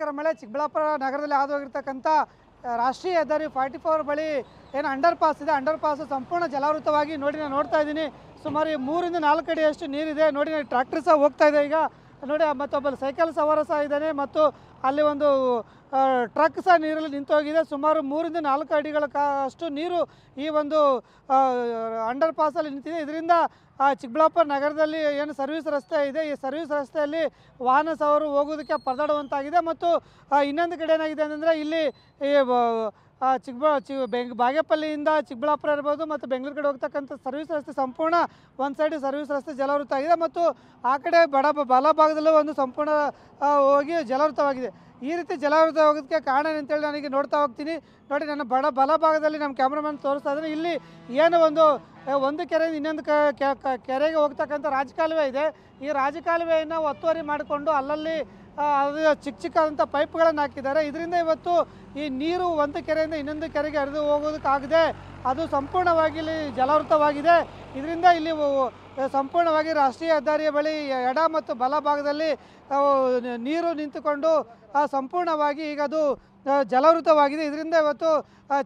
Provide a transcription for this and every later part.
ಭೀಕರ ಮಳೆ ಚಿಕ್ಕಬಳ್ಳಾಪುರ ನಗರದಲ್ಲಿ ಹಾದು ಹೋಗಿರ್ತಕ್ಕಂಥ ರಾಷ್ಟ್ರೀಯ ಹೆದ್ದಾರಿ 44 ಬಳಿ ಏನು ಅಂಡರ್ ಪಾಸ್ ಇದೆ, ಅಂಡರ್ ಪಾಸ್ ಸಂಪೂರ್ಣ ಜಲಾವೃತವಾಗಿ ನೋಡಿ ನಾನು ನೋಡ್ತಾ ಇದ್ದೀನಿ. ಸುಮಾರು 3 ಇಂದ 4 ಅಡಿಯಷ್ಟು ನೀರಿದೆ. ನೋಡಿ ಟ್ರ್ಯಾಕ್ಟರ್ ಸಹ ಹೋಗ್ತಾ ಇದೆ ಈಗ ನೋಡಿ, ಮತ್ತೊಬ್ಬ ಸೈಕಲ್ ಸವಾರ ಸಹ ಇದ್ದಾನೆ ಮತ್ತು ಅಲ್ಲಿ ಒಂದು ಟ್ರಕ್ ಸಹ ನೀರಲ್ಲಿ ನಿಂತೋಗಿದೆ. ಸುಮಾರು 3 ಇಂದ 4 ಅಡಿಗಳ ಅಷ್ಟು ನೀರು ಈ ಒಂದು ಅಂಡರ್ ಪಾಸಲ್ಲಿ ನಿಂತಿದೆ. ಇದರಿಂದ ಚಿಕ್ಕಬಳ್ಳಾಪುರ ನಗರದಲ್ಲಿ ಏನು ಸರ್ವಿಸ್ ರಸ್ತೆ ಇದೆ, ಈ ಸರ್ವಿಸ್ ರಸ್ತೆಯಲ್ಲಿ ವಾಹನ ಸವಾರರು ಹೋಗೋದಕ್ಕೆ ಪರದಾಡುವಂತಾಗಿದೆ. ಮತ್ತು ಇನ್ನೊಂದು ಕಡೆ ಏನಾಗಿದೆ ಅಂದರೆ ಇಲ್ಲಿ ಬಾಗೇಪಲ್ಲಿಯಿಂದ ಚಿಕ್ಕಬಳ್ಳಾಪುರ ಇರ್ಬೋದು ಮತ್ತು ಬೆಂಗಳೂರು ಕಡೆ ಹೋಗ್ತಕ್ಕಂಥ ಸರ್ವಿಸ್ ರಸ್ತೆ ಸಂಪೂರ್ಣ ಒಂದು ಸೈಡ್ ಸರ್ವಿಸ್ ರಸ್ತೆ ಜಲಾವೃತ ಆಗಿದೆ ಮತ್ತು ಆ ಕಡೆ ಬಲಭಾಗದಲ್ಲೂ ಒಂದು ಸಂಪೂರ್ಣ ಹೋಗಿ ಜಲಾವೃತವಾಗಿದೆ. ಈ ರೀತಿ ಜಲಾವೃತ ಹೋಗೋದಕ್ಕೆ ಕಾರಣ ಏನಂತೇಳಿ ನನಗೆ ನೋಡ್ತಾ ಹೋಗ್ತೀನಿ. ನೋಡಿ ನನ್ನ ಬಲಭಾಗದಲ್ಲಿ ನಮ್ಮ ಕ್ಯಾಮ್ರಾಮನ್ ತೋರಿಸ್ತಾ ಇದ್ದಾರೆ. ಇಲ್ಲಿ ಏನು ಒಂದು ಕೆರೆಯಿಂದ ಇನ್ನೊಂದು ಕೆರೆಗೆ ಹೋಗ್ತಕ್ಕಂಥ ರಾಜಕಾಲುವೆ ಇದೆ. ಈ ರಾಜಕಾಲುವೆಯನ್ನು ಒತ್ತುವರಿ ಮಾಡಿಕೊಂಡು ಅಲ್ಲಲ್ಲಿ ಅದು ಚಿಕ್ಕದಾದಂಥ ಪೈಪ್ಗಳನ್ನು ಹಾಕಿದ್ದಾರೆ. ಇದರಿಂದ ಇವತ್ತು ಈ ನೀರು ಒಂದು ಕೆರೆಯಿಂದ ಇನ್ನೊಂದು ಕೆರೆಗೆ ಹರಿದು ಹೋಗೋದಕ್ಕಾಗದೆ ಅದು ಸಂಪೂರ್ಣವಾಗಿ ಇಲ್ಲಿ ಜಲಾವೃತವಾಗಿದೆ. ಇದರಿಂದ ಇಲ್ಲಿ ಸಂಪೂರ್ಣವಾಗಿ ರಾಷ್ಟ್ರೀಯ ಹೆದ್ದಾರಿಯ ಬಳಿ ಎಡ ಮತ್ತು ಬಲಭಾಗದಲ್ಲಿ ನೀರು ನಿಂತುಕೊಂಡು ಸಂಪೂರ್ಣವಾಗಿ ಈಗ ಅದು ಜಲಾವೃತವಾಗಿದೆ. ಇದರಿಂದ ಇವತ್ತು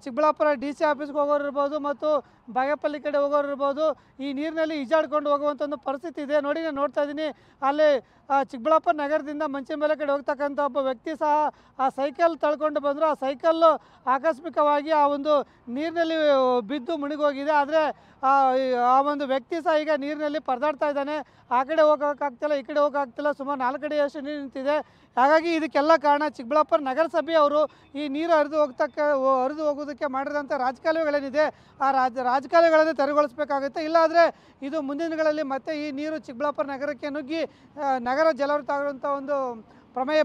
ಚಿಕ್ಕಬಳ್ಳಾಪುರ DC ಆಫೀಸ್ಗೆ ಹೋಗೋರು ಇರ್ಬೋದು ಮತ್ತು ಬಾಗೇಪಲ್ಲಿ ಕಡೆ ಹೋಗೋರು ಇರ್ಬೋದು ಈ ನೀರಿನಲ್ಲಿ ಈಜಾಡ್ಕೊಂಡು ಹೋಗುವಂಥ ಒಂದು ಪರಿಸ್ಥಿತಿ ಇದೆ. ನೋಡಿ ನಾನು ನೋಡ್ತಾ ಇದ್ದೀನಿ ಅಲ್ಲಿ ಚಿಕ್ಕಬಳ್ಳಾಪುರ ನಗರದಿಂದ ಮಂಚನಬೆಲೆ ಕಡೆ ಹೋಗ್ತಕ್ಕಂಥ ಒಬ್ಬ ವ್ಯಕ್ತಿ ಸಹ ಆ ಸೈಕಲ್ ತಳ್ಕೊಂಡು ಬಂದರು. ಆ ಸೈಕಲ್ಲು ಆಕಸ್ಮಿಕವಾಗಿ ಆ ಒಂದು ನೀರಿನಲ್ಲಿ ಬಿದ್ದು ಮುಳುಗೋಗಿದೆ. ಆದರೆ ಆ ಒಂದು ವ್ಯಕ್ತಿ ಸಹ ಈಗ ನೀರಿನಲ್ಲಿ ಪರದಾಡ್ತಾ ಇದ್ದಾನೆ. ಆ ಕಡೆ ಹೋಗೋಕ್ಕಾಗ್ತಿಲ್ಲ, ಈ ಕಡೆ ಹೋಗೋಕ್ಕಾಗ್ತಿಲ್ಲ. ಸುಮಾರು 4 ಅಡಿಯಷ್ಟು ನೀರು ನಿಂತಿದೆ. ಹಾಗಾಗಿ ಇದಕ್ಕೆಲ್ಲ ಕಾರಣ ಚಿಕ್ಕಬಳ್ಳಾಪುರ ನಗರಸಭೆಯವರು ಈ ನೀರು ಹರಿದು ಹೋಗೋದಕ್ಕೆ ಮಾಡಿರೋಂಥ ರಾಜಕಾಲುವೆಗಳೇನಿದೆ ಆ ರಾಜಕಾಲುವೆಗಳನ್ನು ತೆರವುಗೊಳಿಸಬೇಕಾಗುತ್ತೆ. ಇಲ್ಲಾಂದರೆ ಇದು ಮುಂದಿನ ದಿನಗಳಲ್ಲಿ ಮತ್ತೆ ಈ ನೀರು ಚಿಕ್ಕಬಳ್ಳಾಪುರ ನಗರಕ್ಕೆ ನುಗ್ಗಿ ನಗರ ಜಲಾವೃತ ಆಗುವಂಥ ಒಂದು ಪ್ರಮೇಯ